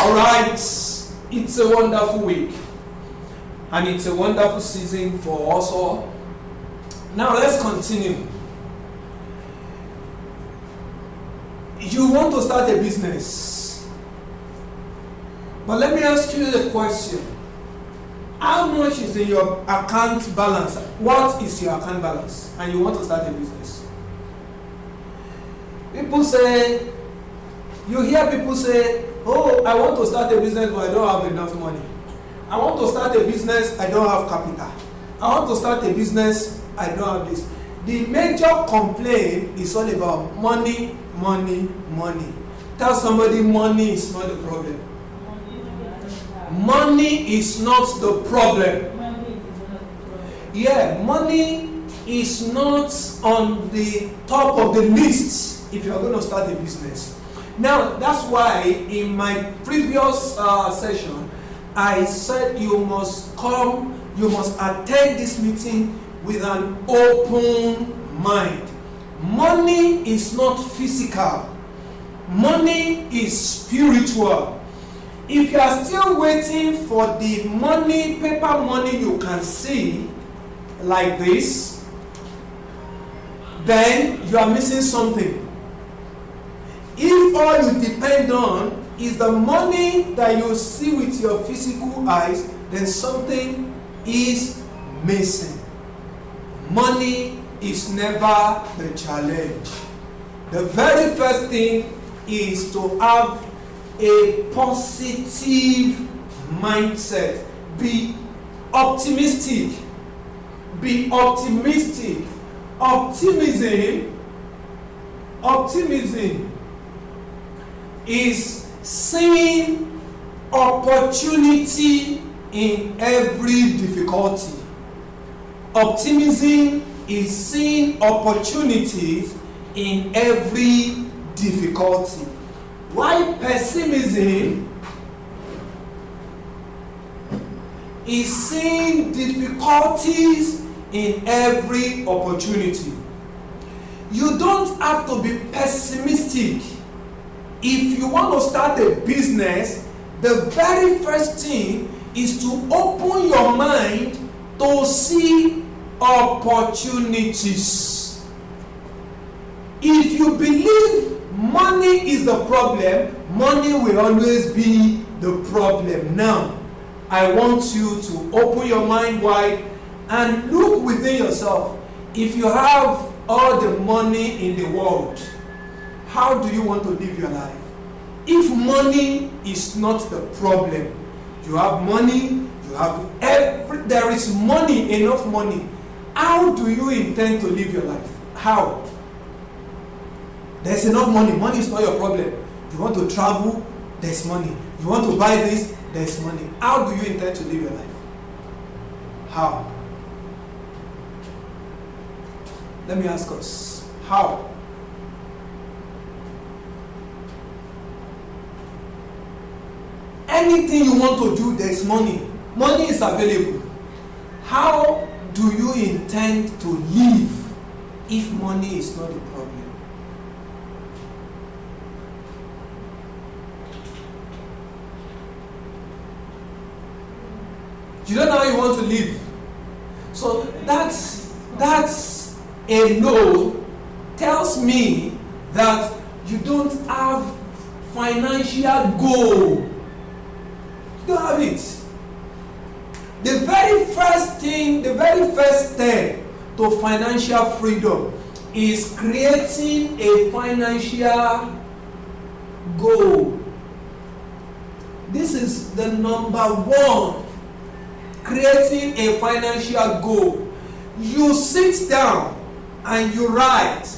Alright, it's a wonderful week and it's a wonderful season for us all. Now let's continue. You want to start a business, but let me ask you the question. How much is in your account balance? What is your account balance? And you want to start a business. People say, you hear people say, oh, I want to start a business but I don't have enough money. I want to start a business, I don't have capital. I want to start a business, I don't have this. The major complaint is all about money, money, money. Tell somebody money is not the problem. Money is not the problem. Yeah, money is not on the top of the list if you're going to start a business. Now, that's why in my previous session, I said you must attend this meeting with an open mind. Money is not physical. Money is spiritual. If you are still waiting for the money, paper money you can see like this, then you are missing something. If all you depend on is the money that you see with your physical eyes, then something is missing. Money is never the challenge. The very first thing is to have a positive mindset. Be optimistic. Be optimistic. Optimism is seeing opportunity in every difficulty. Optimism is seeing opportunities in every difficulty. Why pessimism is seeing difficulties in every opportunity. You don't have to be pessimistic. If you want to start a business, the very first thing is to open your mind to see opportunities. If you believe money is the problem, money will always be the problem. Now, I want you to open your mind wide and look within yourself. If you have all the money in the world, how do you want to live your life? If money is not the problem, you have money, you have there is money, enough money. How do you intend to live your life? How? There's enough money. Money is not your problem. You want to travel, there's money. You want to buy this, there's money. How do you intend to live your life? How? Let me ask us. How? Anything you want to do, there's money. Money is available. How do you intend to live if money is not the problem? You don't know how you want to live. So that's a no tells me that you don't have financial goal. You don't have it. The very first step to financial freedom is creating a financial goal. This is the number one. Creating a financial goal. You sit down and you write,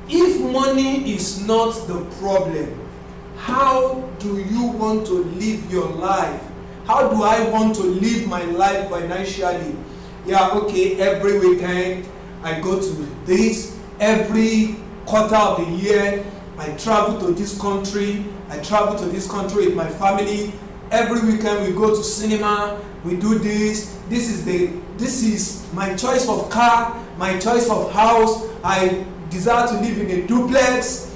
if money is not the problem, how do you want to live your life? How do I want to live my life financially? Yeah, okay, every weekend I go to this, every quarter of the year I travel to this country, with my family. Every weekend we go to cinema, we do this. This is my choice of car, my choice of house. I desire to live in a duplex,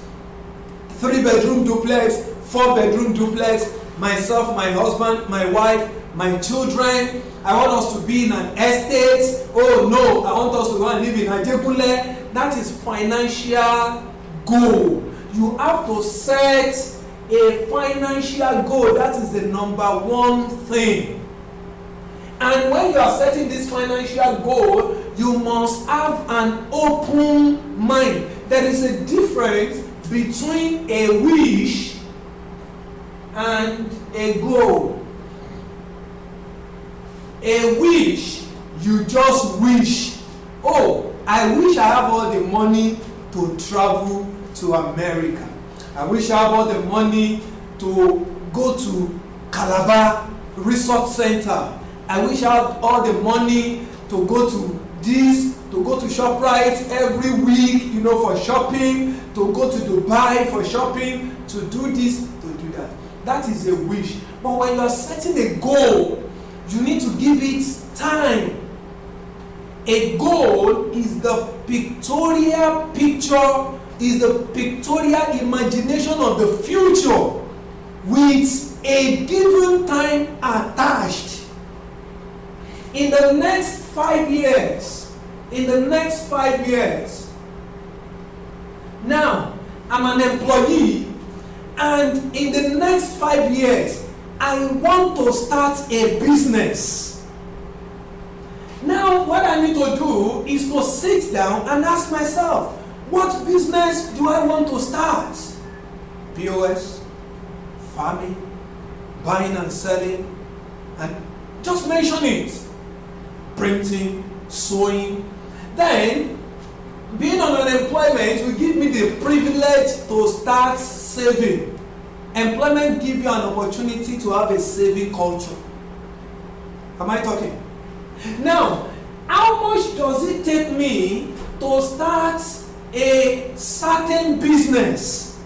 3-bedroom duplex, 4-bedroom duplex. myself, my husband, my wife, my children. I want us to be in an estate. Oh no, I want us to go and live in Ajegunle. That is financial goal. You have to set a financial goal. That is the number one thing. And when you are setting this financial goal, you must have an open mind. There is a difference between a wish and a goal. A wish, you just wish. Oh, I wish I have all the money to travel to America. I wish I have all the money to go to Calabar Resort Center. I wish I had all the money to go to this, to go to ShopRite every week, for shopping, to go to Dubai for shopping, to do this, to do that. That is a wish. But when you are setting a goal, you need to give it time. A goal is the pictorial picture, is the pictorial imagination of the future with a given time attached. In the next 5 years, now I'm an employee, and in the next 5 years, I want to start a business. Now, what I need to do is to sit down and ask myself, what business do I want to start? POS, farming, buying and selling, and just mention it. Printing, sewing. Then, being on unemployment will give me the privilege to start saving. Employment gives you an opportunity to have a saving culture. Am I talking? Now, how much does it take me to start a certain business?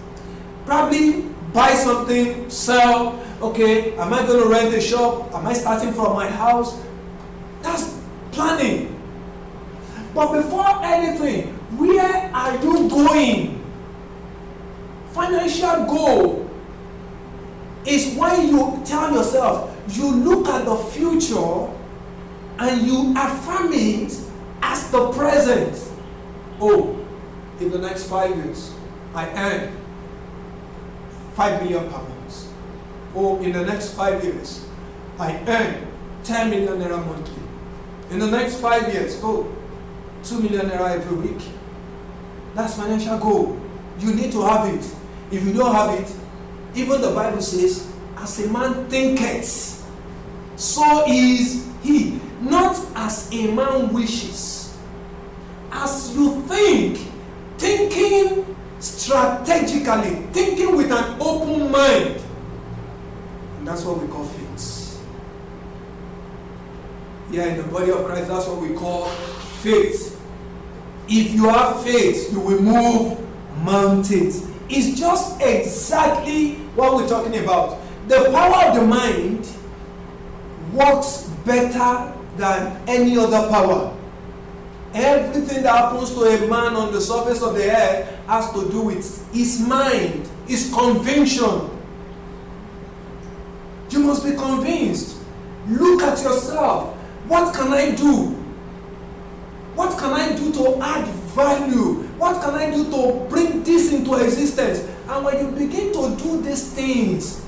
Probably buy something, sell. Okay, am I going to rent a shop? Am I starting from my house? That's planning. But before anything, where are you going? Financial goal is when you tell yourself, you look at the future and you affirm it as the present. Oh, in the next 5 years, I earn 5 million pounds. Oh, in the next 5 years, I earn 10 million naira monthly. In the next 5 years, 2 million naira every week. That's financial goal. You need to have it. If you don't have it, even the Bible says, as a man thinketh, so is he. Not as a man wishes. As you think, thinking strategically, thinking with an open mind. And that's what we call faith. Yeah, in the body of Christ, that's what we call faith. If you have faith, you will move mountains. It's just exactly what we're talking about. The power of the mind works better than any other power. Everything that happens to a man on the surface of the earth has to do with his mind, his conviction. You must be convinced. Look at yourself. What can I do? What can I do to add value? What can I do to bring this into existence? And when you begin to do these things,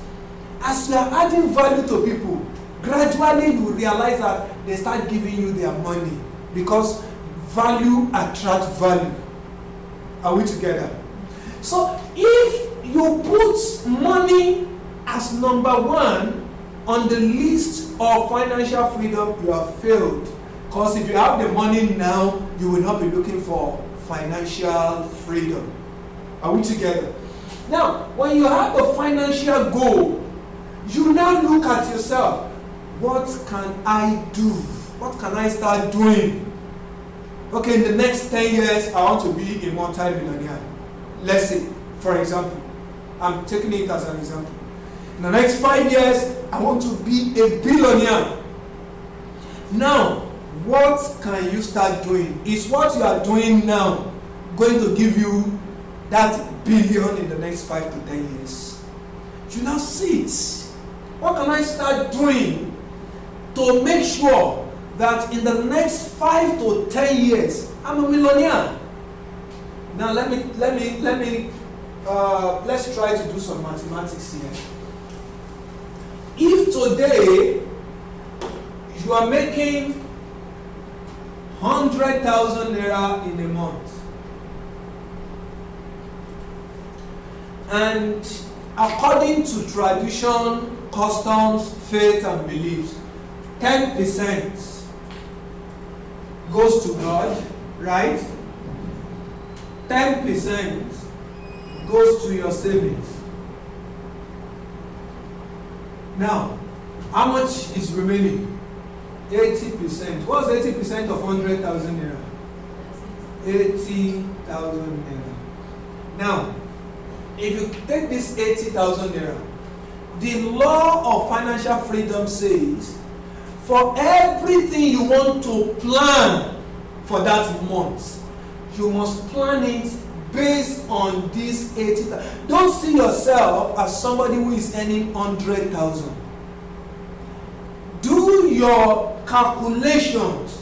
as you are adding value to people, gradually you realize that they start giving you their money, because value attracts value. Are we together? So if you put money as number one on the list of financial freedom, you have failed. Because if you have the money now, you will not be looking for financial freedom. Are we together? Now, when you have the financial goal, you now look at yourself. What can I do? What can I start doing? Okay, in the next 10 years, I want to be a multi-millionaire. Let's say, for example, I'm taking it as an example. In the next 5 years, I want to be a billionaire. Now, what can you start doing? Is what you are doing now going to give you that billion in the next 5 to 10 years? You now see it. What can I start doing to make sure that in the next 5 to 10 years, I'm a millionaire? Now let's try to do some mathematics here. If today you are making 100,000 naira in a month, and according to tradition, customs, faith and beliefs, 10% goes to God, right? 10% goes to your savings. Now, how much is remaining? 80%. What's 80% of 100,000 naira? 80,000 naira. Now, if you take this 80,000 naira, the law of financial freedom says, for everything you want to plan for that month, you must plan it based on this 80,000. Don't see yourself as somebody who is earning 100,000. Do your calculations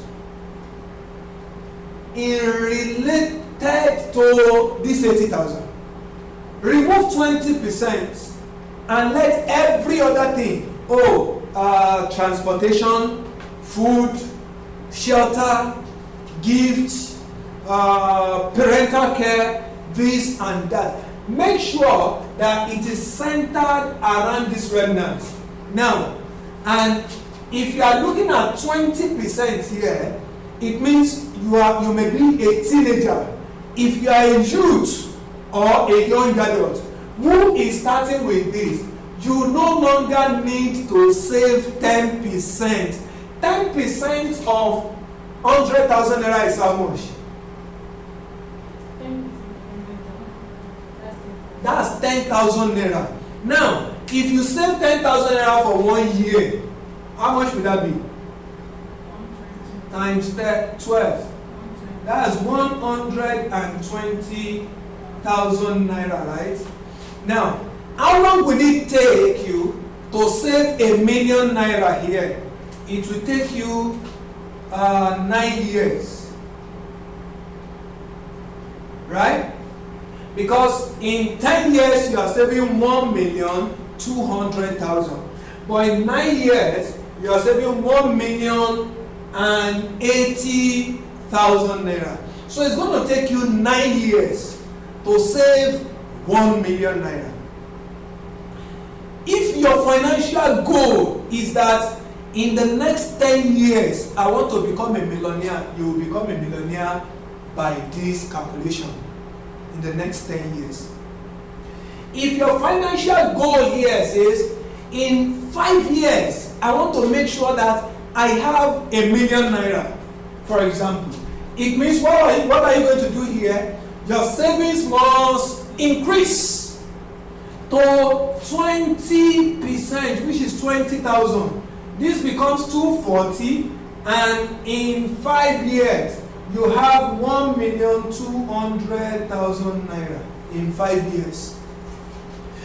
in related to this 80,000. Remove 20% and let every other thing, transportation, food, shelter, gifts, parental care, this and that. Make sure that it is centered around this remnant. Now, and if you are looking at 20% here, it means you may be a teenager. If you are a youth or a young adult who is starting with this, you no longer need to save 10%. 10% of 100,000 naira is how much? That's 10,000 naira. Now, if you save 10,000 naira for 1 year, how much would that be? Times 12. That's 120,000 naira, right? Now, how long will it take you to save 1,000,000 naira here? It will take you 9 years. Right? Because in 10 years you are saving 1,200,000. But in 9 years you are saving 1,080,000 naira. So it's going to take you 9 years to save 1,000,000 naira. If your financial goal is that in the next 10 years I want to become a millionaire, you will become a millionaire by this calculation in the next 10 years. If your financial goal here says in 5 years I want to make sure that I have 1,000,000 naira, for example, it means what are you going to do here? Your savings must increase to 20%, which is 20,000. This becomes 240, and in 5 years you have 1,200,000 naira in 5 years.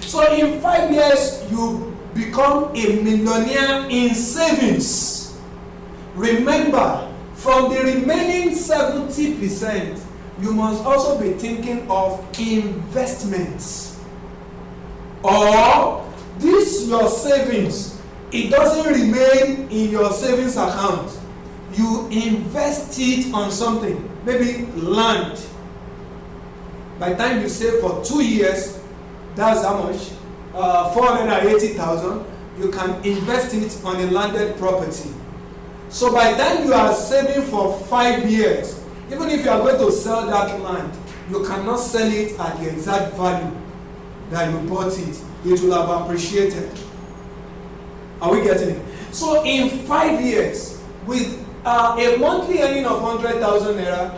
So in 5 years you become a millionaire in savings. Remember, from the remaining 70%, you must also be thinking of investments. Or this your savings, it doesn't remain in your savings account. You invest it on something, maybe land. By the time you save for 2 years, that's how much? 480,000. You can invest it on a landed property. So by the time you are saving for 5 years, even if you are going to sell that land, you cannot sell it at the exact value that you bought it. It will have appreciated. Are we getting it? So in 5 years, with a monthly earning of 100,000 naira,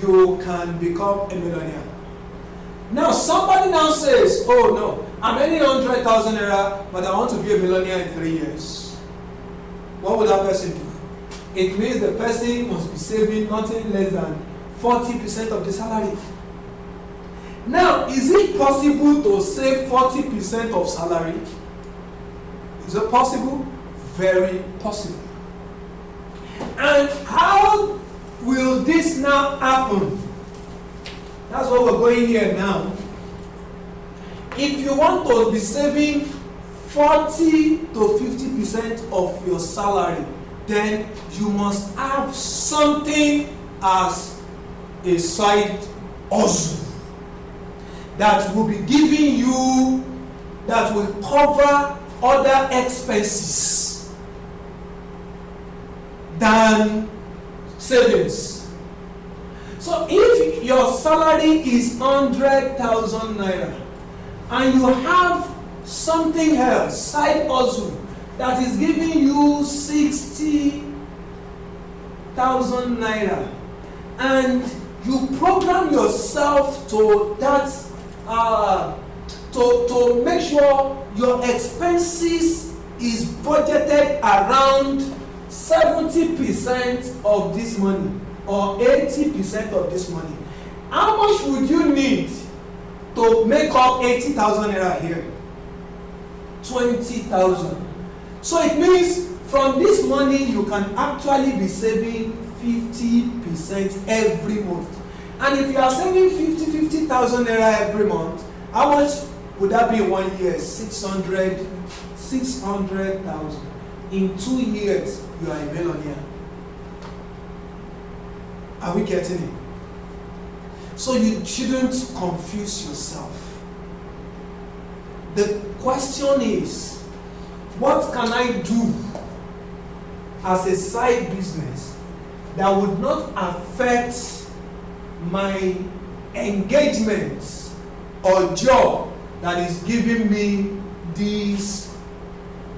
you can become a millionaire. Now somebody now says, oh no, I'm earning 100,000 naira, but I want to be a millionaire in 3 years. What would that person do? It means the person must be saving nothing less than 40% of the salary. Now, is it possible to save 40% of salary? Is it possible? Very possible. And how will this now happen? That's what we're going here now. If you want to be saving 40 to 50% of your salary, then you must have something as a side hustle that will be giving you, that will cover other expenses than savings. So if your salary is 100,000 naira and you have something else, side hustle, that is giving you 60,000 naira, and you program yourself to that, to make sure your expenses is budgeted around 70% of this money or 80% of this money. How much would you need to make up 80,000 naira here? 20,000. So it means from this money you can actually be saving 50% every month. And if you are saving 50,000 naira every month, how much would that be in 1 year? 600,000. In 2 years, you are a millionaire. Are we getting it? So you shouldn't confuse yourself. The question is, what can I do as a side business that would not affect my engagement or job that is giving me this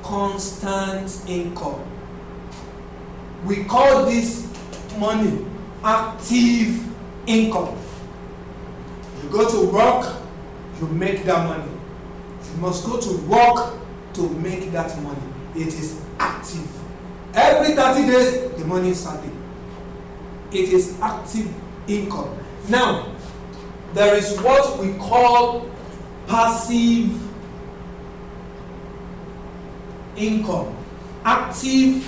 constant income? We call this money active income. You go to work, you make that money. You must go to work to make that money. It is active. Every 30 days, the money is starting. It is active income. Now, there is what we call passive income. Active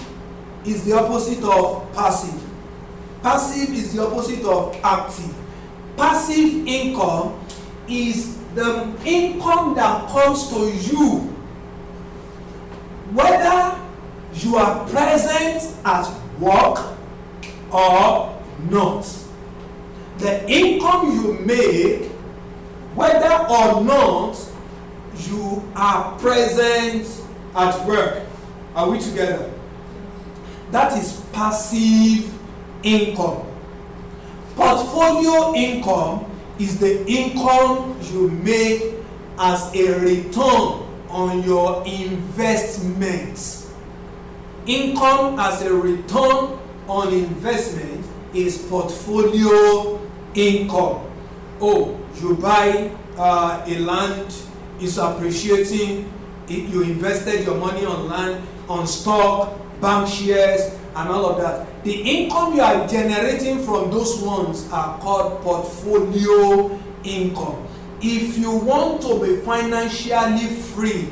is the opposite of passive. Passive is the opposite of active. Passive income is the income that comes to you whether you are present at work or not. The income you make, whether or not you are present at work. Are we together? That is passive income. Portfolio income is the income you make as a return on your investments. Income as a return on investment is portfolio income. Oh, you buy a land, it's appreciating, you invested your money on land, on stock, bank shares, and all of that. The income you are generating from those ones are called portfolio income. If you want to be financially free,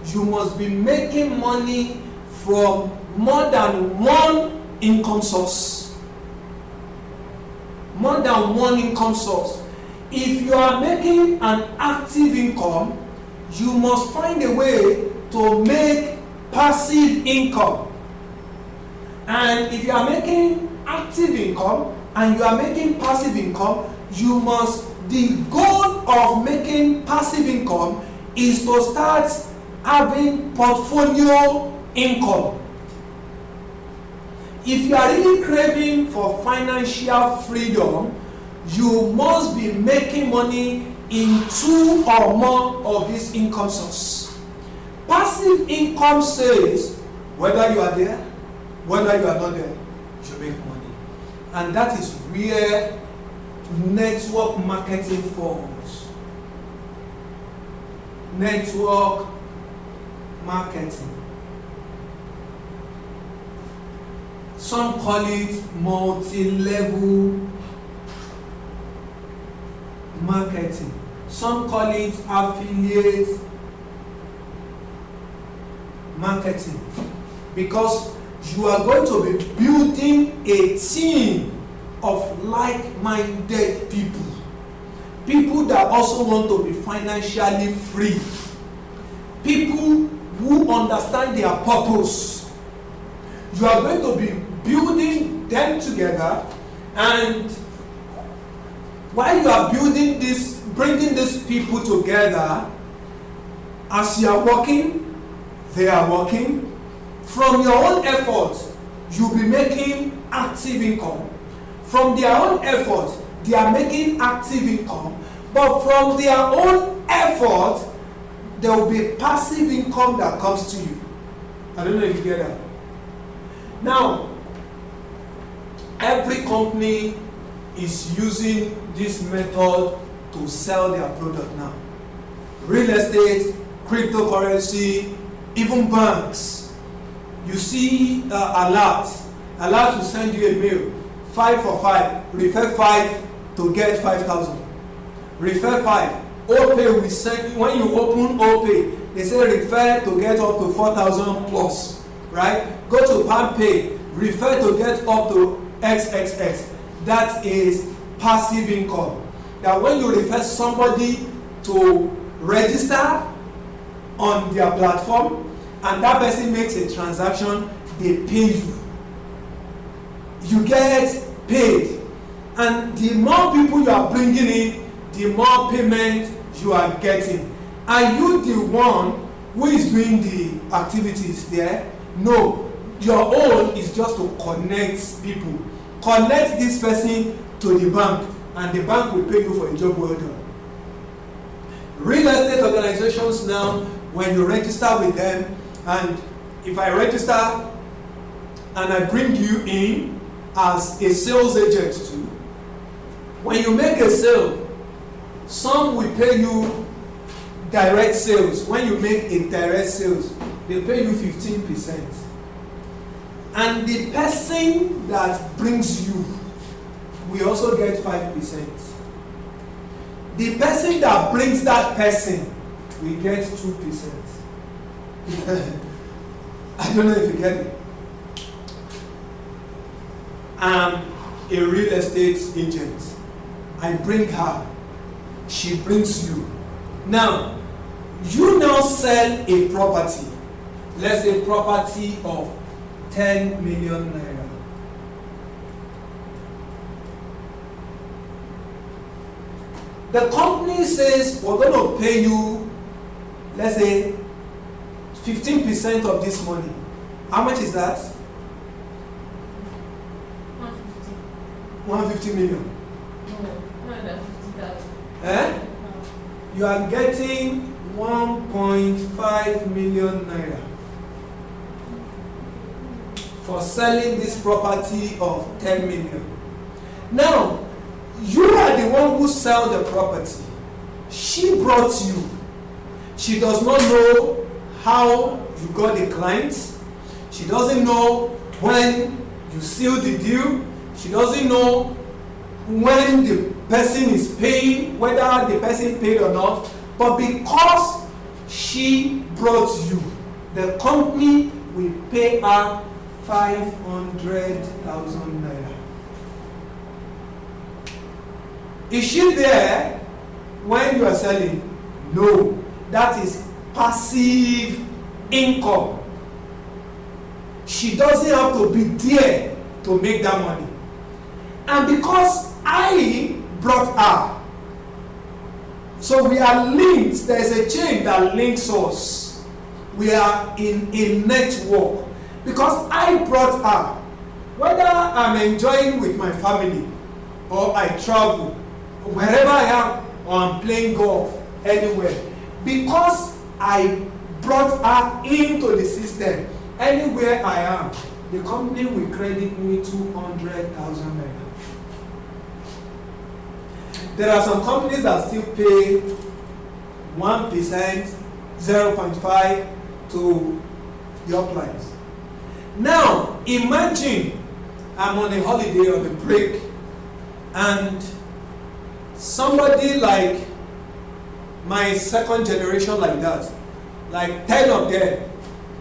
you must be making money from more than one income source. More than one income source. If you are making an active income, you must find a way to make passive income. And if you are making active income and you are making passive income, the goal of making passive income is to start having portfolio income. If you are really craving for financial freedom, you must be making money in 2 or more of these income sources. Passive income says whether you are there, whether you are not there, you make money. And that is where network marketing falls. Network marketing. Some call it multi-level marketing. Some call it affiliate marketing, because you are going to be building a team of like-minded people. People that also want to be financially free. People who understand their purpose. You are going to be building them together, and while you are building this, bringing these people together, as you are working, they are working. From your own effort, you'll be making active income. From their own effort, they are making active income. But from their own effort, there will be passive income that comes to you. I don't know if you get that. Now, every company is using this method to sell their product now. Real estate, cryptocurrency, even banks. You see alert will send you a mail, 5 for 5, refer 5 to get 5,000. Refer 5. OPay will send you, when you open OPay, they say refer to get up to 4,000 plus, right? Go to PalmPay, refer to get up to XXX. That is passive income. That when you refer somebody to register on their platform and that person makes a transaction, they pay you. You get paid. And the more people you are bringing in, the more payment you are getting. Are you the one who is doing the activities there? No. Your own is just to connect people. Connect this person to the bank, and the bank will pay you for a job well done. Real estate organizations now, when you register with them, and if I register and I bring you in as a sales agent too, when you make a sale, some will pay you direct sales. When you make a direct sales, they pay you 15%. And the person that brings you will also get 5%. The person that brings that person will get 2%. I don't know if you get it. I'm a real estate agent. I bring her. She brings you. Now, you now sell a property. Let's say property of 10 million naira. The company says we're going to pay you, let's say, 15% of this money. How much is that? 150. 150 million. No, 150,000. Eh? You are getting 1.5 million naira for selling this property of 10 million. Now, you are the one who sell the property. She brought you. She does not know how you got the clients. She doesn't know when you seal the deal. She doesn't know when the person is paying, whether the person paid or not. But because she brought you, the company will pay her 500,000 naira. Is she there when you are selling? No. That is passive income. She doesn't have to be there to make that money. And because I brought her, so we are linked. There is a chain that links us. We are in a network. Because I brought her, whether I'm enjoying with my family or I travel, wherever I am, or I'm playing golf, anywhere, because I brought her into the system, anywhere I am, the company will credit me 200,000 naira. There are some companies that still pay 1%, 0.5% to the uplines. Now, imagine I'm on a holiday or a break, and somebody like my second generation like that, like 10 of them,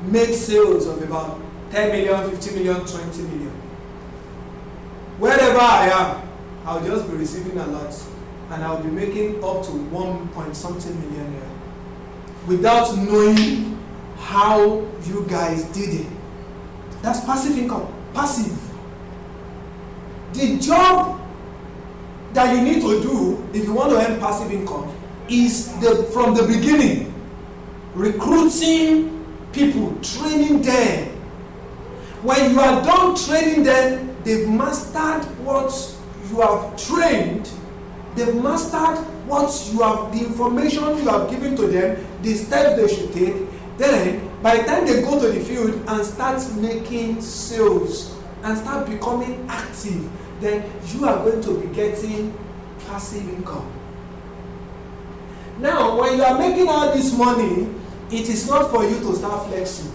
make sales of about 10 million, 50 million, 20 million. Wherever I am, I'll just be receiving a lot, and I'll be making up to 1 point something million naira without knowing how you guys did it. That's passive income. Passive. The job that you need to do if you want to earn passive income is from the beginning, recruiting people, training them. When you are done training them, they've mastered what you have trained, they've mastered what you have, the information you have given to them, the steps they should take. Then by the time they go to the field and start making sales and start becoming active, then you are going to be getting passive income. Now, when you are making all this money, it is not for you to start flexing.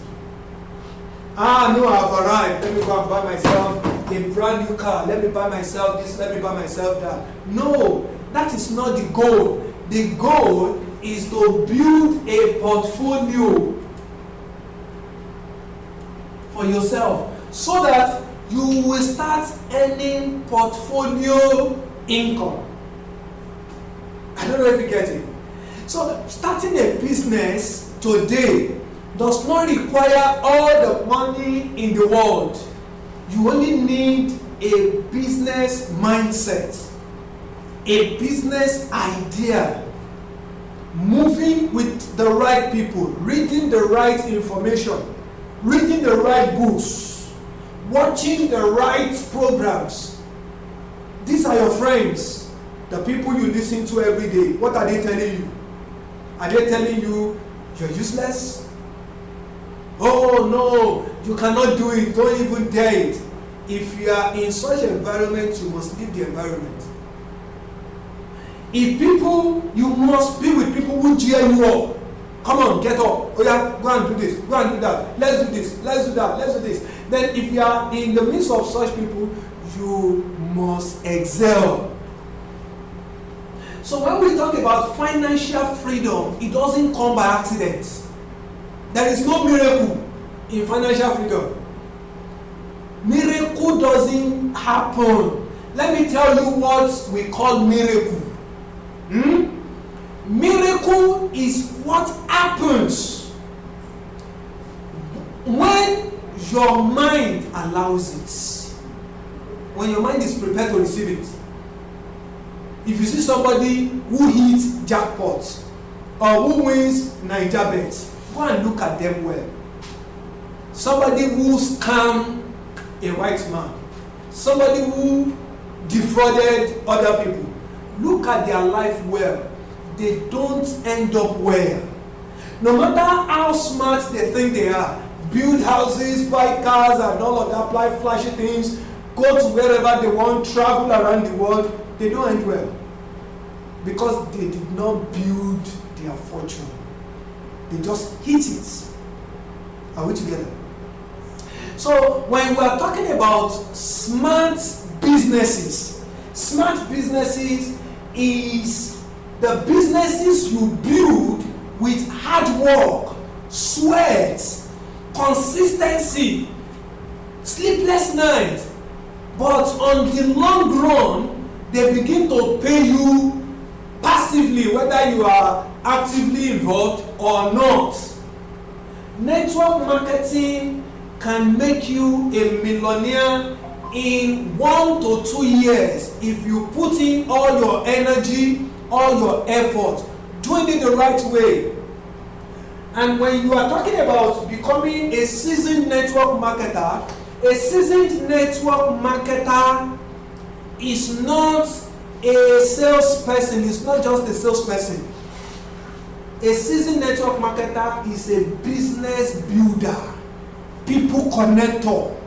No, I've arrived. Let me go and buy myself a brand new car. Let me buy myself this. Let me buy myself that. No, that is not the goal. The goal is to build a portfolio for yourself so that you will start earning portfolio income. I don't know if you get it. So starting a business today does not require all the money in the world. You only need a business mindset, a business idea, moving with the right people, reading the right information, reading the right books, watching the right programs. These are your friends, the people you listen to every day. What are they telling you? Are they telling you you're useless? Oh no, you cannot do it, don't even dare it. If you are in such an environment, you must leave the environment. You must be with people who cheer you up. Come on, get up. Oh yeah, go and do this, go and do that. Let's do this, let's do that, let's do this. Then if you are in the midst of such people, you must excel. So when we talk about financial freedom, it doesn't come by accident. There is no miracle in financial freedom. Miracle doesn't happen. Let me tell you what we call miracle. Miracle is what happens when your mind allows it. When your mind is prepared to receive it. If you see somebody who hits jackpot or who wins NaijaBet, go and look at them well. Somebody who scammed a white man, somebody who defrauded other people, look at their life well. They don't end up well. No matter how smart they think they are, build houses, buy cars and all of that, buy flashy things, go to wherever they want, travel around the world, they don't end well. Because they did not build their fortune. They just hit it. Are we together? So when we are talking about smart businesses is the businesses you build with hard work, sweat, consistency, sleepless nights, but on the long run they begin to pay you passively, whether you are actively involved or not. Network marketing can make you a millionaire in 1 to 2 years if you put in all your energy, all your effort, doing it the right way. And when you are talking about becoming a seasoned network marketer, a seasoned network marketer is not a salesperson, it's not just a salesperson. A seasoned network marketer is a business builder, people connector,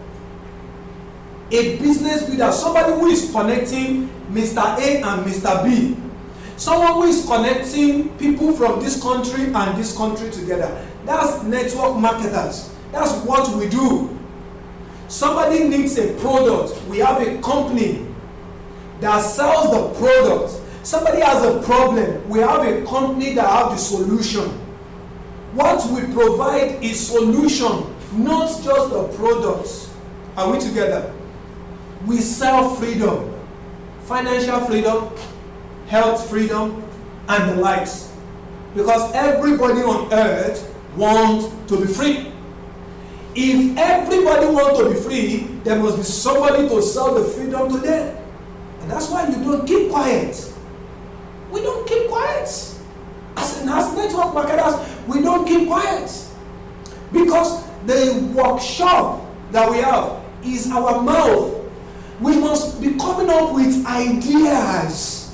a business builder, somebody who is connecting Mr. A and Mr. B, someone who is connecting people from this country and this country together. That's network marketers. That's what we do. Somebody needs a product, we have a company that sells the product. Somebody has a problem, we have a company that have the solution. What we provide is solution, not just the product. Are we together? We sell freedom, financial freedom, health freedom, and the likes. Because everybody on earth wants to be free. If everybody wants to be free, there must be somebody to sell the freedom to them. And that's why you don't keep quiet. We don't keep quiet. As network marketers, we don't keep quiet. Because the workshop that we have is our mouth. We must be coming up with ideas.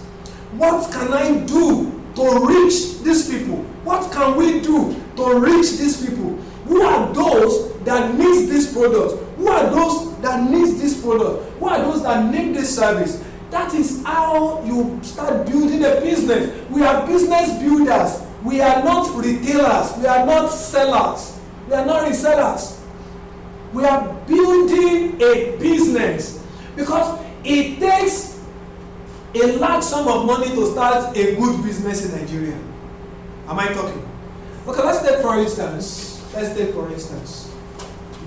What can I do to reach these people? What can we do to reach these people? Who are those that need this product? Who are those that need this product? Who are those that need this service? That is how you start building a business. We are business builders. We are not retailers. We are not sellers. We are not resellers. We are building a business because it takes a large sum of money to start a good business in Nigeria. Am I talking? Okay, let's take for instance.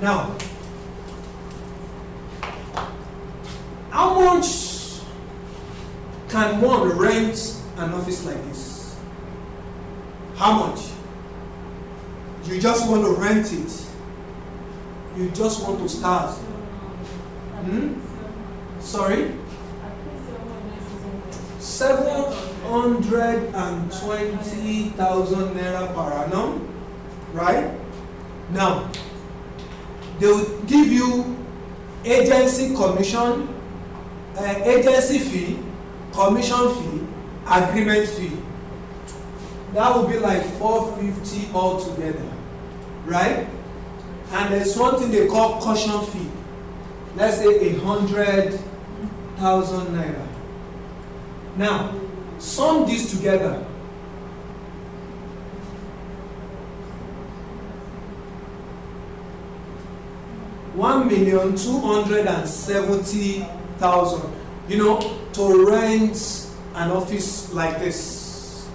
Now, how much can one rent an office like this? How much? You just want to rent it. You just want to start. Sorry? 720,000 naira per annum, right? Now, they will give you agency commission, agency fee, commission fee, agreement fee. That would be like 450 altogether, right? And there's one thing they call caution fee. Let's say 100,000 naira. Now, sum this together. $1,270,000. You know, to rent an office like this.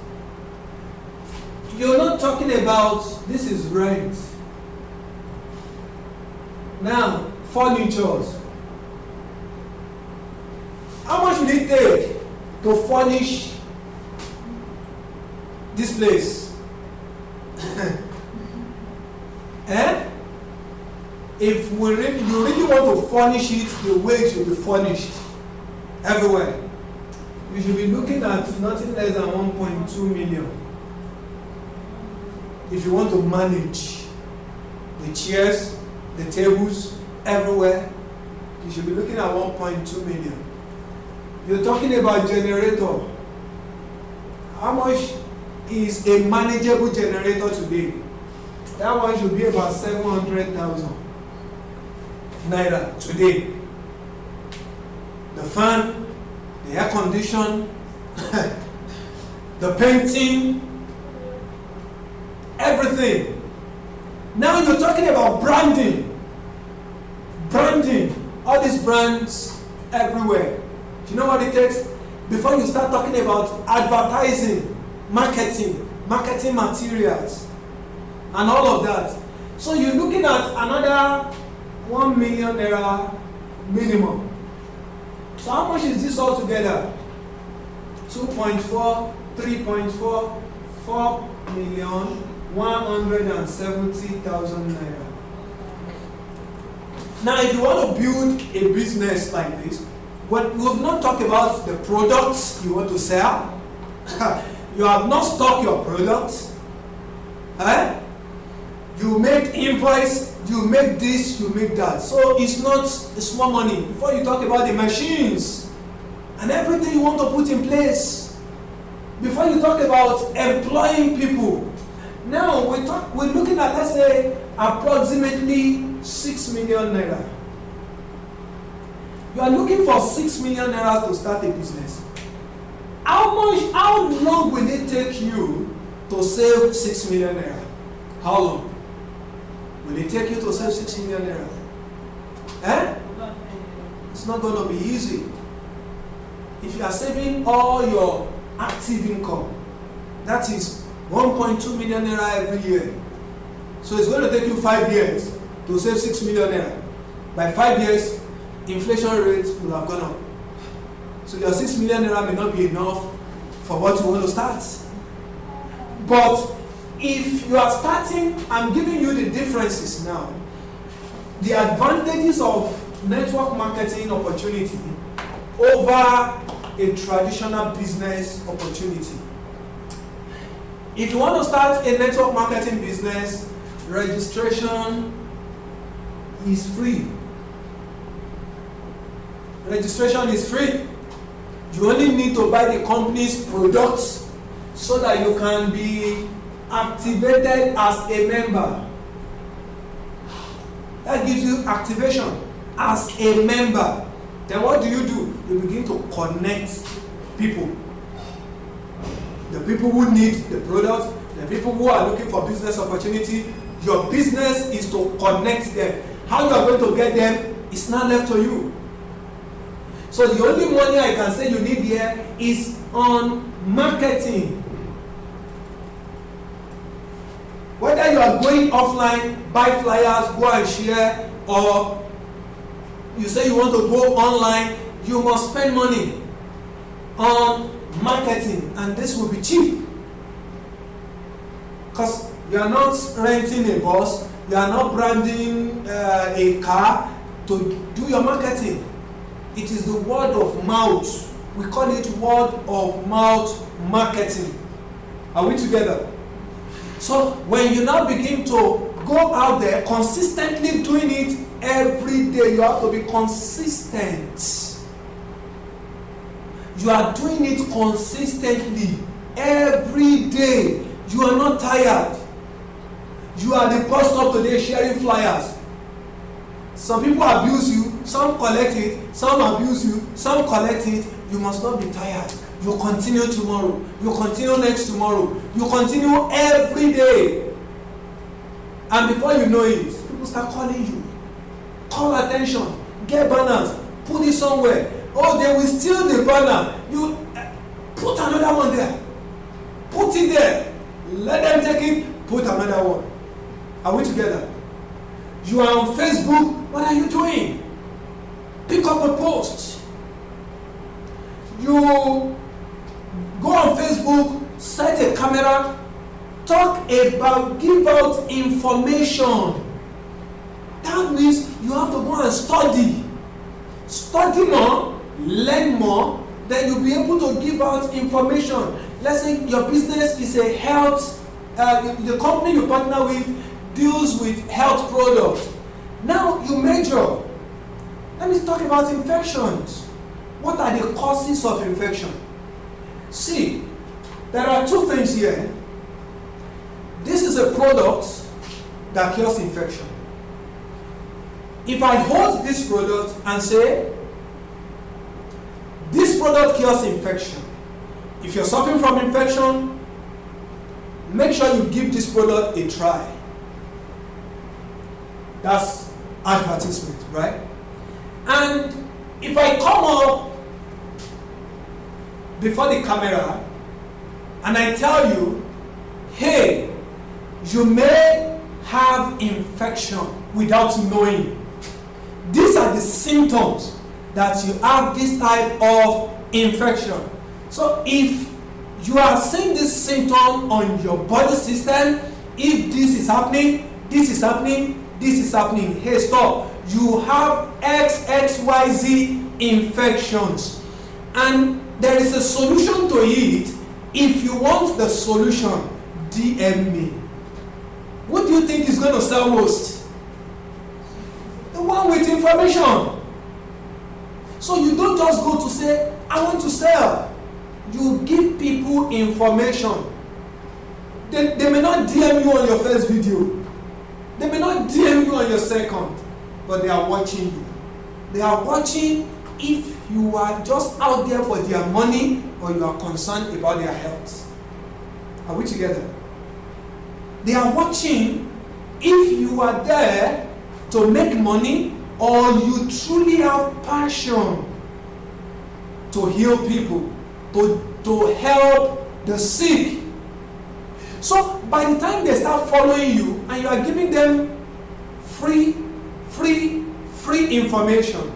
You're not talking about this is rent. Now, furnitures. How much will it take to furnish this place? If you really want to furnish it the way it should be furnished everywhere, you should be looking at nothing less than 1.2 million. If you want to manage the chairs, the tables, everywhere, you should be looking at 1.2 million. You're talking about generator. How much is a manageable generator today? That one should be about 700,000 naira today. The fan, the air condition, the painting, everything. Now you're talking about branding. Branding, all these brands everywhere. Do you know what it takes? Before you start talking about advertising, marketing materials, and all of that. So you're looking at another 1 million naira minimum. So how much is this all together? 2.4, 3.4, 4,170,000 naira. Now, if you want to build a business like this, but we have not talked about the products you want to sell. You have not stocked your products. You make invoice, you make this, you make that. So it's not a small money. Before you talk about the machines and everything you want to put in place. Before you talk about employing people. Now we're looking at, let's say, approximately 6 million naira. You are looking for 6 million naira to start a business. How long will it take you to save 6 million naira? How long will it take you to save 6 million naira? It's not going to be easy. If you are saving all your active income, that is 1.2 million naira every year. So it's going to take you 5 years to save 6 million naira. By 5 years, inflation rates will have gone up. So your 6 million naira may not be enough for what you want to start. But if you are starting, I'm giving you the differences now. The advantages of network marketing opportunity over a traditional business opportunity. If you want to start a network marketing business, registration is free. Registration is free. You only need to buy the company's products so that you can be activated as a member. That gives you activation as a member. Then what do? You begin to connect people. The people who need the product, the people who are looking for business opportunity. Your business is to connect them. How you are going to get them is not left to you. So the only money I can say you need here is on marketing. Whether you are going offline, buy flyers, go and share, or you say you want to go online, you must spend money on marketing, and this will be cheap. Because you are not renting a bus, you are not branding a car to do your marketing. It is the word of mouth. We call it word of mouth marketing. Are we together? So when you now begin to go out there consistently doing it every day, you have to be consistent. You are doing it consistently every day. You are not tired. You are the bus stop today sharing flyers. Some people abuse you, some collect it, some abuse you, some collect it. You must not be tired. You continue tomorrow. You continue next tomorrow. You continue every day. And before you know it, people start calling you. Call attention. Get banners. Put it somewhere. Oh, they will steal the banner. You put another one there. Put it there. Let them take it. Put another one. Are we together? You are on Facebook. What are you doing? Pick up a post. You go on Facebook, set a camera, talk about, give out information. That means you have to go and study. Study more, learn more, then you'll be able to give out information. Let's say your business is a health, the company you partner with deals with health products. Now you major. Let me talk about infections. What are the causes of infection? See, there are two things here. This is a product that cures infection. If I hold this product and say, this product cures infection. If you're suffering from infection, make sure you give this product a try. That's advertisement, right? And if I come up before the camera and I tell you, hey, you may have infection without knowing. These are the symptoms that you have this type of infection. So if you are seeing this symptom on your body system, if this is happening, this is happening, this is happening, hey, stop. You have XXYZ infections. And there is a solution to it. If you want the solution, DM me. What do you think is going to sell most? The one with information. So you don't just go to say, I want to sell. You give people information. They may not DM you on your first video. They may not DM you on your second. But they are watching you. They are watching if you are just out there for their money or you are concerned about their health. Are we together? They are watching if you are there to make money or you truly have passion to heal people, to help the sick. So by the time they start following you and you are giving them free information,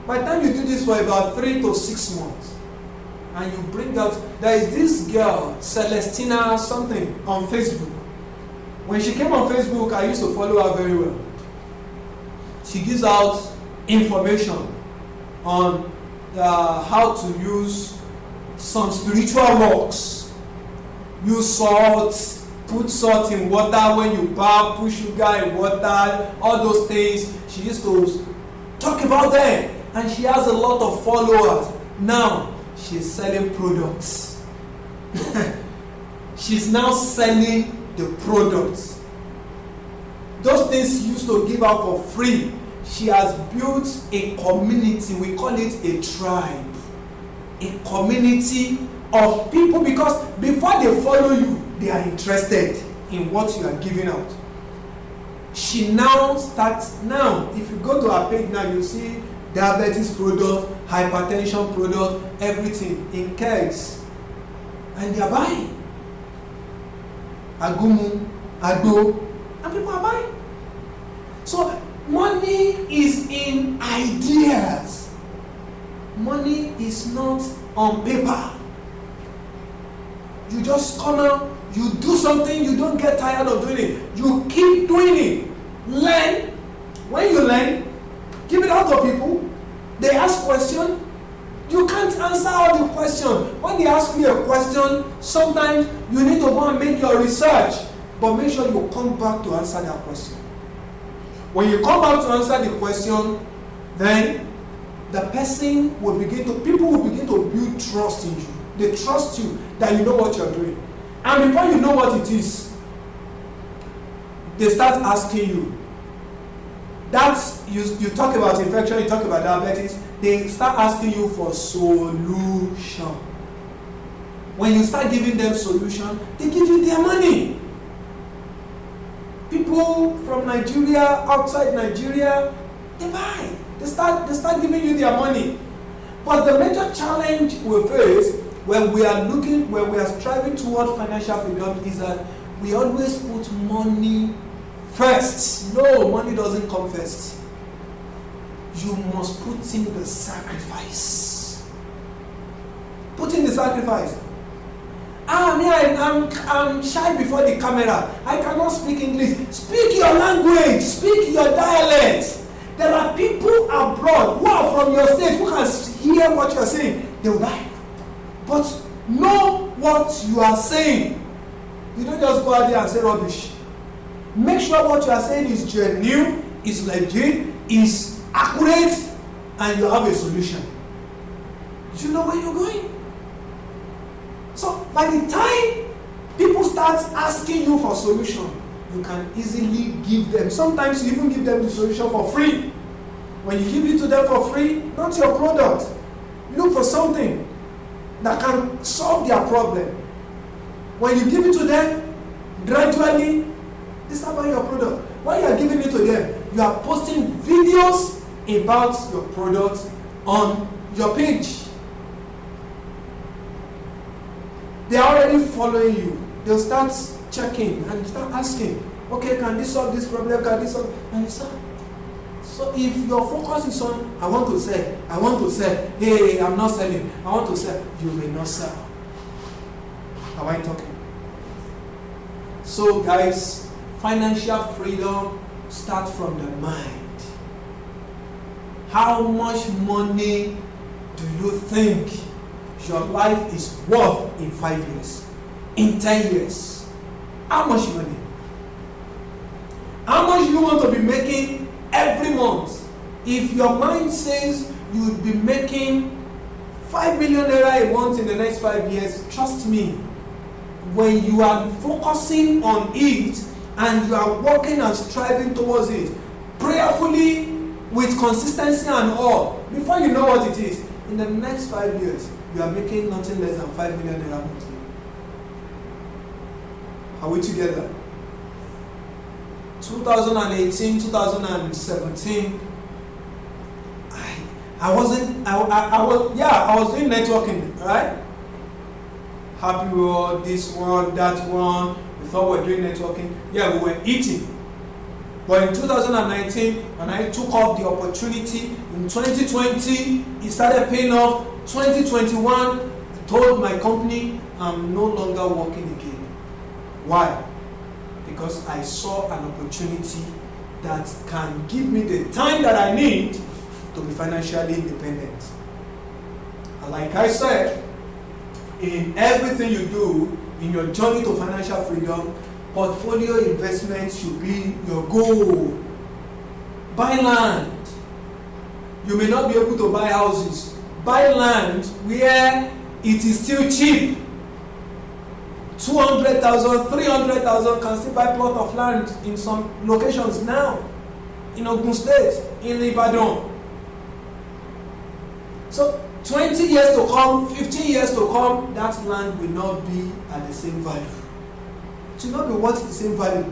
by the time you do this for about 3 to 6 months, and you bring out, there is this girl, Celestina something, on Facebook. When she came on Facebook, I used to follow her very well. She gives out information on how to use some spiritual rocks. Use salt, put salt in water when you bath, put sugar in water, all those things. She used to talk about them, and she has a lot of followers. Now, she's selling products. She's now selling the products. Those things she used to give out for free. She has built a community. We call it a tribe. A community of people, because before they follow you, they are interested in what you are giving out. She now starts, now if you go to her page now, you see diabetes product, hypertension product, everything in kegs, and they are buying. Agumu, Ado, and people are buying. So money is in ideas. Money is not on paper. You just come out, you do something, you don't get tired of doing it. You keep doing it. Learn. When you learn, give it out to people. They ask questions. You can't answer all the questions. When they ask you a question, sometimes you need to go and make your research. But make sure you come back to answer that question. When you come back to answer the question, then the person will begin to, people will begin to build trust in you. They trust you that you know what you're doing. And before you know what it is, they start asking you. That's, you talk about infection, you talk about diabetes, they start asking you for solution. When you start giving them solution, they give you their money. People from Nigeria, outside Nigeria, they buy. They start giving you their money. But the major challenge we face when we are striving toward financial freedom is that we always put money first. No, money doesn't come first. You must put in the sacrifice. Put in the sacrifice. I'm shy before the camera. I cannot speak English. Speak your language. Speak your dialect. There are people abroad who are from your state who can hear what you are saying. They will buy. But know what you are saying. You don't just go out there and say rubbish. Make sure what you are saying is genuine, is legit, is accurate, and you have a solution. You know where you're going. So by the time people start asking you for solution, you can easily give them. Sometimes you even give them the solution for free. When you give it to them for free, not your product. Look for something that can solve their problem. When you give it to them, gradually, they start buying your product. When you are giving it to them, you are posting videos about your product on your page. They are already following you. They'll start checking and start asking, okay, can this solve this problem? Can this solve? And you start. So if your focus is on, I want to sell, hey, I'm not selling, I want to sell, you may not sell. Am I talking? So guys, financial freedom starts from the mind. How much money do you think your life is worth in 5 years? In 10 years? How much money? How much do you want to be making every month? If your mind says you would be making 5 million naira a month in the next 5 years, trust me, when you are focusing on it and you are working and striving towards it, prayerfully, with consistency and all, before you know what it is, in the next 5 years, you are making nothing less than 5 million naira monthly. Are we together? 2018, 2017, I was doing networking, right? Happy World, this one, that one. We thought we were doing networking. Yeah, we were eating. But in 2019, when I took up the opportunity, in 2020, it started paying off. 2021, told my company, I'm no longer working again. Why? Because I saw an opportunity that can give me the time that I need to be financially independent. And like I said, in everything you do, in your journey to financial freedom, portfolio investment should be your goal. Buy land. You may not be able to buy houses. Buy land where it is still cheap. 200,000, 300,000 can still buy plot of land in some locations now. In Ogun State, in Ibadan. So 20 years to come, 15 years to come, that land will not be at the same value. It will not be worth the same value.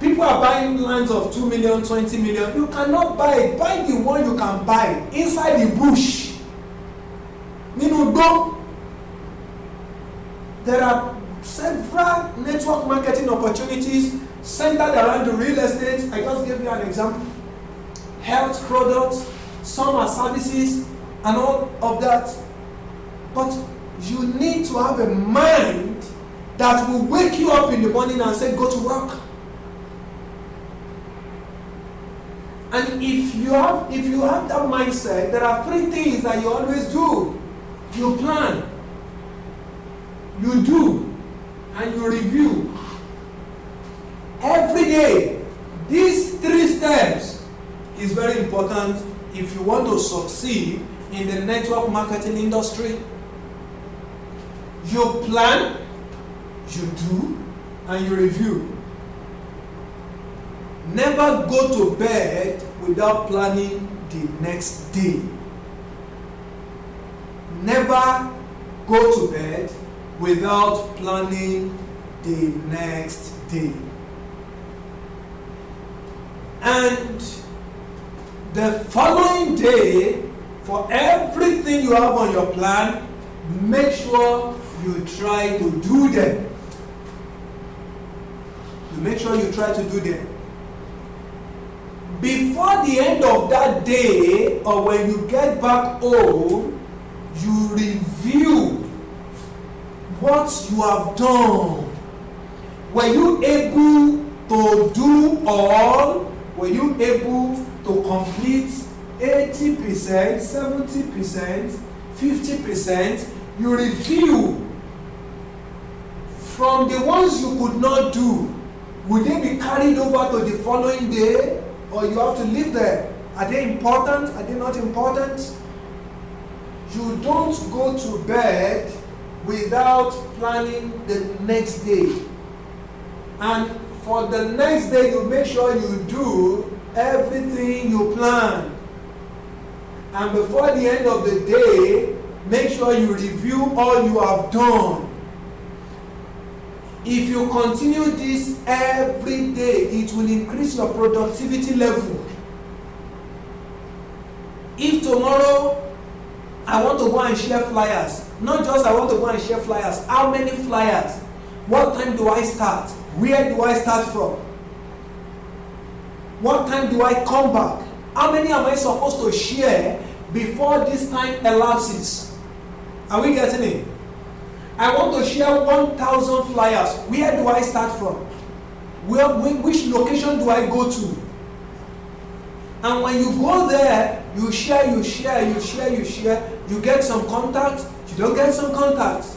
People are buying lands of 2 million, 20 million. You cannot buy it. Buy the one you can buy inside the bush. Nínú igbó. There are several network marketing opportunities centered around the real estate. I just gave you an example. Health products, some are services, and all of that. But you need to have a mind that will wake you up in the morning and say, go to work. And if you have that mindset, there are three things that you always do. You plan, you do, and you review. Every day, these three steps is very important if you want to succeed in the network marketing industry. You plan, you do, and you review. Never go to bed without planning the next day. Never go to bed without planning the next day. And the following day, for everything you have on your plan, make sure you try to do them. You make sure you try to do them. Before the end of that day, or when you get back home, you review what you have done. Were you able to do all? Were you able to complete 80%, 70%, 50%? You review. From the ones you could not do, will they be carried over to the following day, or you have to leave them? Are they important? Are they not important? You don't go to bed without planning the next day. And for the next day, you make sure you do everything you plan. And before the end of the day, make sure you review all you have done. If you continue this every day, it will increase your productivity level. If tomorrow I want to go and share flyers, not just I want to go and share flyers, how many flyers? What time do I start? Where do I start from? What time do I come back? How many am I supposed to share before this time elapses? Are we getting it? I want to share 1,000 flyers. Where do I start from? Which location do I go to? And when you go there, you share, you get some contacts, you don't get some contacts.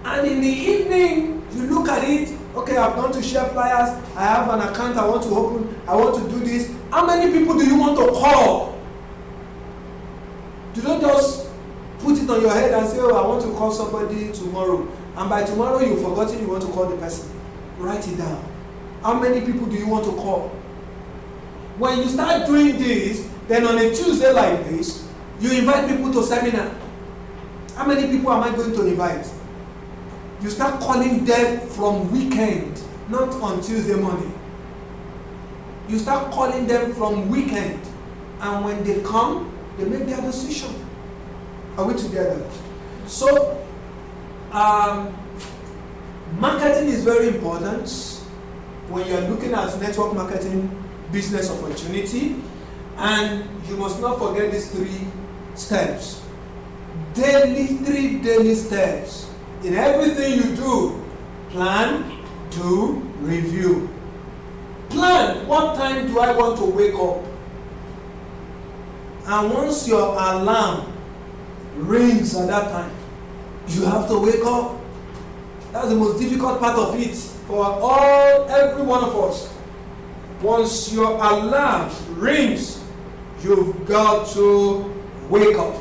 And in the evening, you look at it, okay, I've gone to share flyers, I have an account I want to open, I want to do this. How many people do you want to call? You don't just put it on your head and say, oh, I want to call somebody tomorrow. And by tomorrow, you've forgotten you want to call the person. Write it down. How many people do you want to call? When you start doing this, then on a Tuesday like this, you invite people to seminar. How many people am I going to invite? You start calling them from weekend, not on Tuesday morning. You start calling them from weekend. And when they come, they make their decision. Are we together? So, marketing is very important when you are looking at network marketing business opportunity, and you must not forget these 3 steps. 3 daily steps. In everything you do, plan, do, review. Plan, what time do I want to wake up? And once your alarm rings at that time, you have to wake up. That's the most difficult part of it for every one of us. Once your alarm rings, you've got to wake up.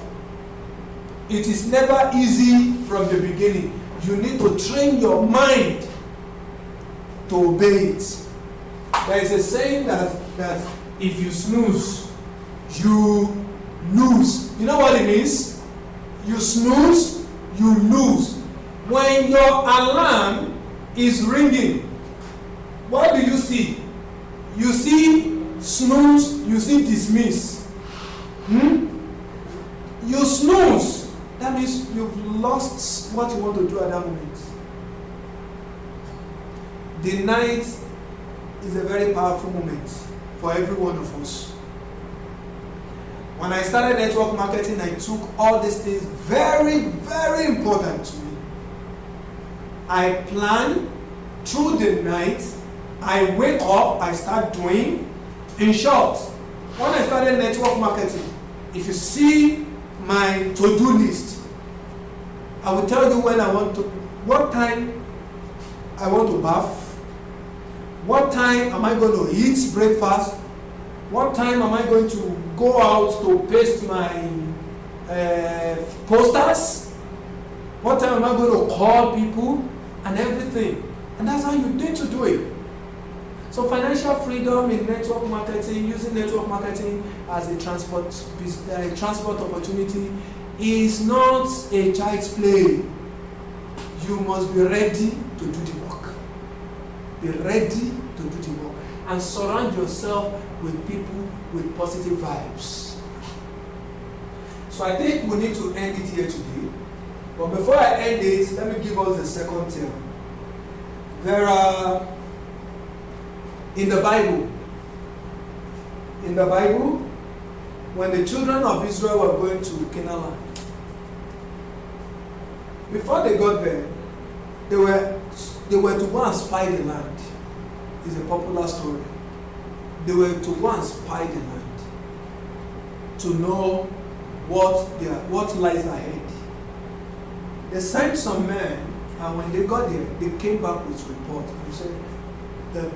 It is never easy from the beginning. You need to train your mind to obey it. There is a saying that if you snooze, you lose. You know what it means? You snooze, you lose. When your alarm is ringing, what do you see? You see snooze, you see dismiss. You snooze. That means you've lost what you want to do at that moment. The night is a very powerful moment for every one of us. When I started network marketing, I took all these things very, very important to me. I plan through the night. I wake up, I start doing. In short, when I started network marketing, if you see my to-do list, I will tell you what time I want to bath, what time am I going to eat breakfast, what time am I going to go out to paste my posters, what time am I going to call people, and everything. And that's how you need to do it. So financial freedom in network marketing, using network marketing as a transport opportunity is not a child's play. You must be ready to do the work. Be ready to do the work. And surround yourself with people with positive vibes. So I think we need to end it here today. But before I end it, let me give us the second tip. There are, in the Bible, when the children of Israel were going to Canaan land, before they got there, they were to go and spy the land. It's a popular story. They were to go and spy the land to know what lies ahead. They sent some men, and when they got there, they came back with report. They said, the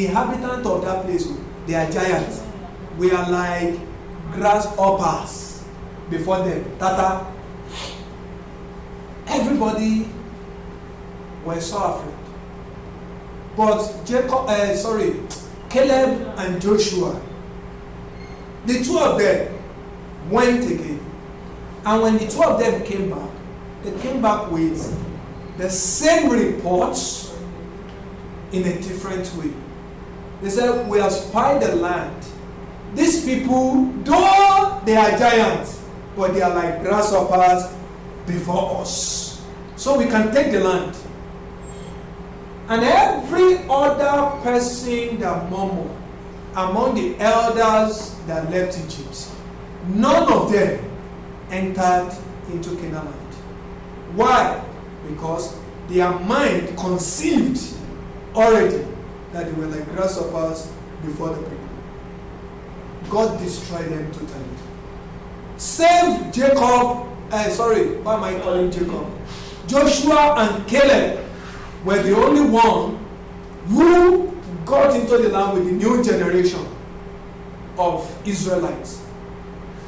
inhabitants of that place, they are giants. We are like grasshoppers before them. Tata. Everybody was so afraid. But Caleb and Joshua, the 2 of them went again. And when the 2 of them came back, they came back with the same reports in a different way. They said, we have spied the land. These people, though they are giants, but they are like grasshoppers before us. So we can take the land. And every other person that murmured among the elders that left Egypt, none of them entered into Canaan land. Why? Because their mind conceived already that they were like grasshoppers before the people. God destroyed them totally. Save Jacob, why am I calling Jacob? Joshua and Caleb were the only one who got into the land with the new generation of Israelites.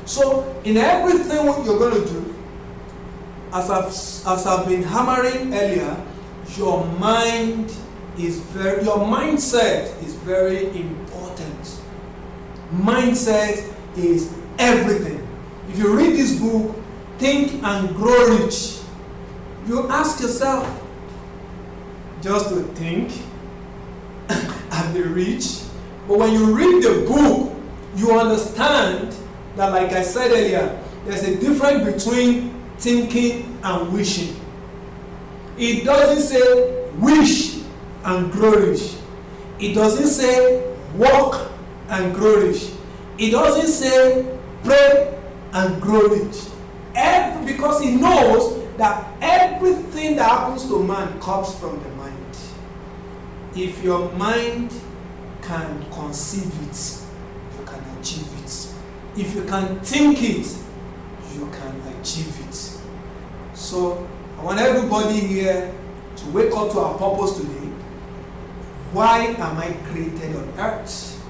So in everything you're going to do, as I've been hammering earlier, your mindset is very important. Mindset is everything. If you read this book, Think and Grow Rich, you ask yourself, just to think and be rich. But when you read the book, you understand that, like I said earlier, there's a difference between thinking and wishing. It doesn't say wish and grow rich. It doesn't say walk and grow rich. It doesn't say pray and grow rich. Because he knows that everything that happens to man comes from the mind. If your mind can conceive it, you can achieve it. If you can think it, you can achieve it. So I want everybody here to wake up to our purpose today. Why am I created on earth?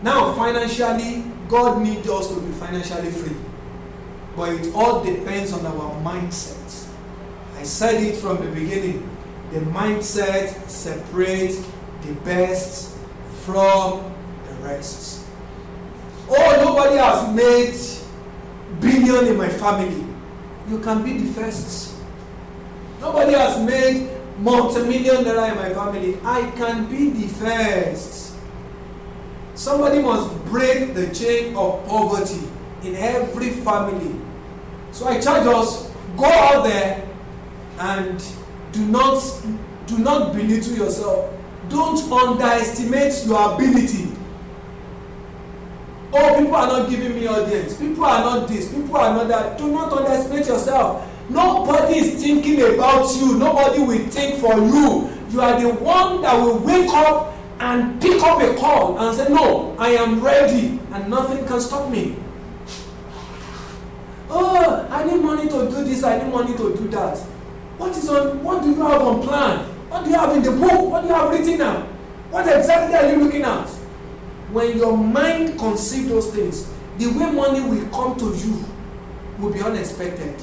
Now, financially, God needs us to be financially free. But it all depends on our mindset. I said it from the beginning. The mindset separates the best from the rest. Oh, nobody has made billion in my family. You can be the first. Nobody has made multi-million naira in my family. I can be the first. Somebody must break the chain of poverty in every family. So I charge us, go out there and do not belittle yourself. Don't underestimate your ability. Oh, people are not giving me audience. People are not this. People are not that. Do not underestimate yourself. Nobody is thinking about you. Nobody will think for you. You are the one that will wake up and pick up a call and say, no, I am ready and nothing can stop me. Oh, I need money to do this, I need money to do that. What do you have on plan? What do you have in the book? What do you have written down? What exactly are you looking at? When your mind conceives those things, the way money will come to you will be unexpected.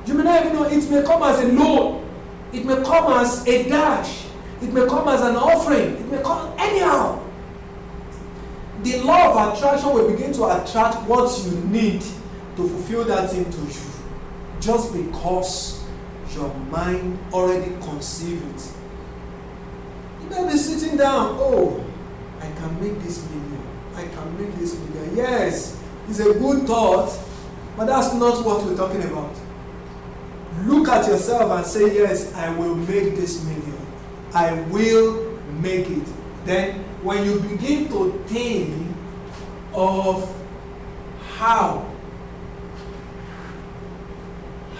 You may not even know, it may come as a loan, it may come as a dash, it may come as an offering, it may come anyhow. The law of attraction will begin to attract what you need to fulfill that thing to you, just because your mind already conceived it. You may be sitting down, oh, I can make this million, I can make this million. Yes, it's a good thought, but that's not what we're talking about. Look at yourself and say, yes, I will make this million. I will make it. Then when you begin to think of how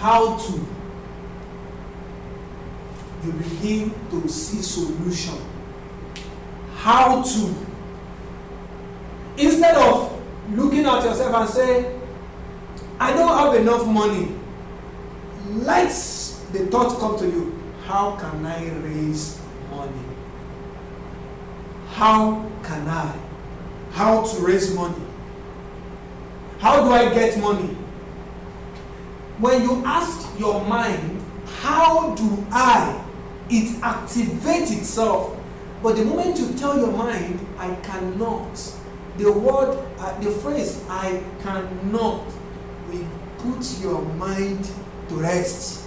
to, you begin to see solution. How to. Instead of looking at yourself and say, I don't have enough money, let the thought come to you, how can I raise money? How can I? How to raise money? How do I get money? When you ask your mind, how do I? It activates itself. But the moment you tell your mind, I cannot, the phrase, I cannot, will put your mind to rest.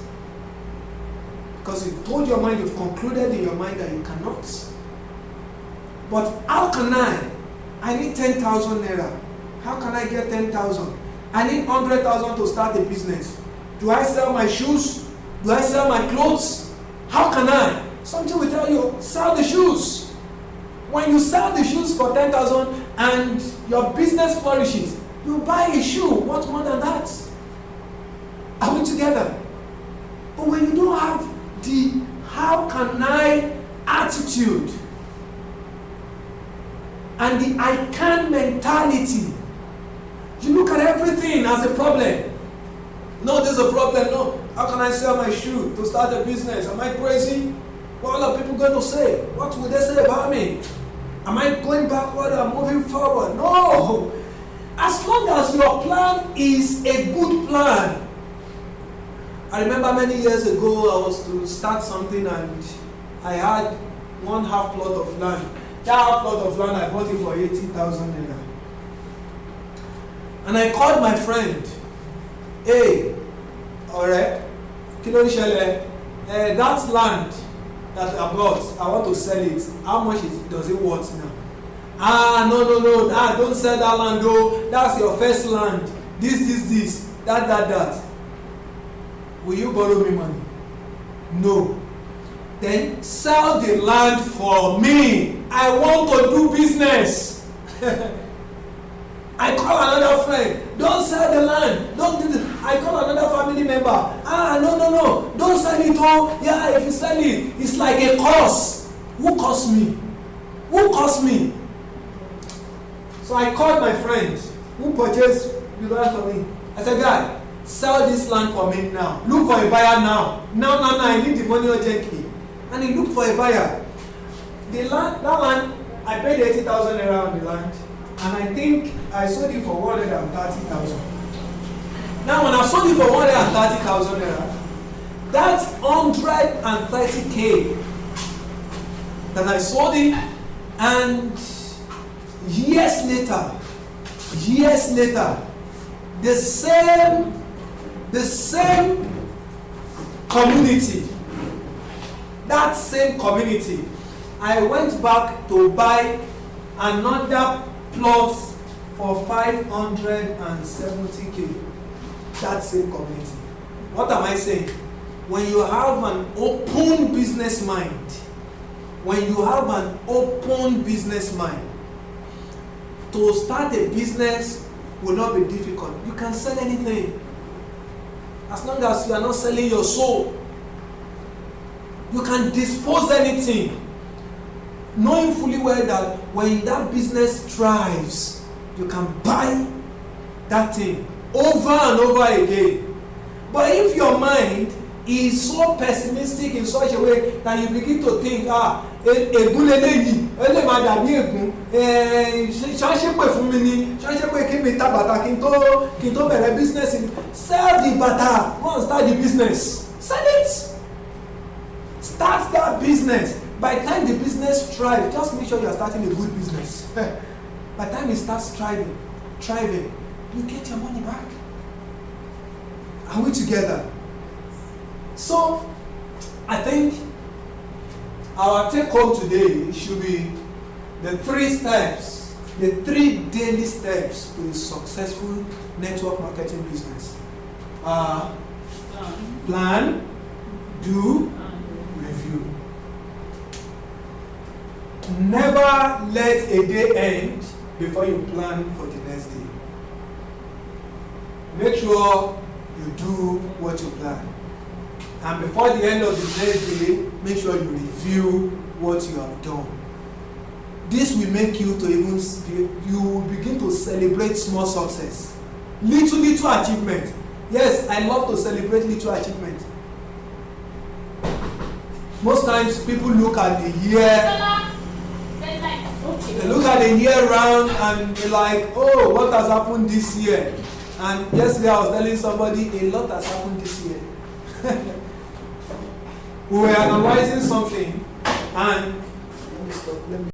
Because you've told your mind, you've concluded in your mind that you cannot. But how can I? I need 10,000 naira. How can I get 10,000? I need 100,000 to start a business. Do I sell my shoes? Do I sell my clothes? How can I? Something will tell you, sell the shoes. When you sell the shoes for 10,000 and your business flourishes, you buy a shoe. What more than that? Are we together? But when you don't have the how can I attitude and the I can mentality, you look at everything as a problem. No, there's a problem. No, how can I sell my shoe to start a business? Am I crazy? What are people going to say? What will they say about me? Am I going backward or moving forward? No. As long as your plan is a good plan. I remember many years ago I was to start something and I had one half plot of land. That half plot of land I bought it for 80,000 naira. And I called my friend. Hey, alright, kilo shele, that land that I bought, I want to sell it. How much does it worth now? No, don't sell that land though. That's your first land. this, that. Will you borrow me money? No. Then sell the land for me. I want to do business. I call another friend. Don't sell the land. Don't do this. I call another family member. No. Don't sell it. Oh, yeah, if you sell it, it's like a curse. Who cursed me? So I called my friend who purchased the land for me. I said, guy, sell this land for me now. Look for a buyer now. Now, I need the money urgently. And he looked for a buyer. That land, I paid 80,000 naira on the land. And I think I sold it for 130,000. Now, when I sold it for 130,000 naira, that's 130K that I sold it, and years later, the same community, that same community, I went back to buy another plot for 570K. That same community. What am I saying? When you have an open business mind, to start a business will not be difficult. You can sell anything. As long as you are not selling your soul, you can dispose anything. Knowing fully well that when that business thrives, you can buy that thing over and over again. But if your mind is so pessimistic in such a way that you begin to think, egun leleyi, ele ma dabi egun, ṣanṣepe fún mi ni, ṣanṣepe kí mi ta bàtà kí n tó bẹ̀rẹ̀ business. Sell the bàtà, go and start the business. Sell it. Start that business. By the time the business thrives, just make sure you are starting a good business. By the time it starts thriving, you get your money back. Are we together? So, I think our take home today should be the 3 steps, the 3 daily steps to a successful network marketing business. Plan, do, review. Never let a day end before you plan for the next day. Make sure you do what you plan. And before the end of the next day, make sure you review what you have done. This will make you to you will begin to celebrate small success. Little achievement. Yes, I love to celebrate little achievement. Most times people look at the year, they look at the year round and they're like, oh, what has happened this year? And yesterday I was telling somebody, a lot has happened this year. We were analyzing something and let me